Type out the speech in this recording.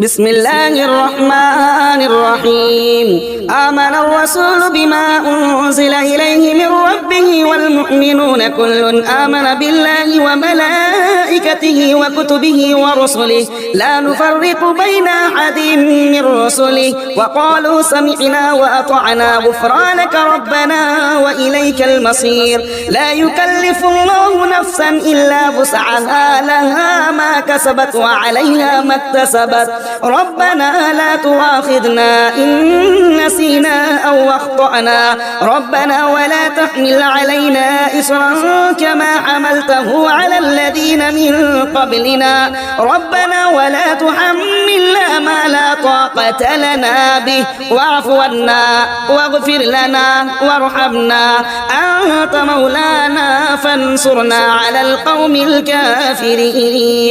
بسم الله الرحمن الرحيم آمن الرسول بما أنزل إليه من ربه والمؤمنون كل آمن بالله وملائكته وكتبه ورسله لا نفرق بين أحد من رسله وقالوا سمعنا وأطعنا غفرانك ربنا وإليك المصير لا يكلف الله نفسا إلا وسعها لها ما كسبت وعليها ما اكتسبت ربنا لا تؤاخذنا إن نسينا أو أخطأنا ربنا ولا تحمل علينا إصرا كما حملته على الذين من قبلنا ربنا ولا تحملنا ما لا طاقة لنا به واعف عنا واغفر لنا وارحمنا أنت مولانا فانصرنا على القوم الكافرين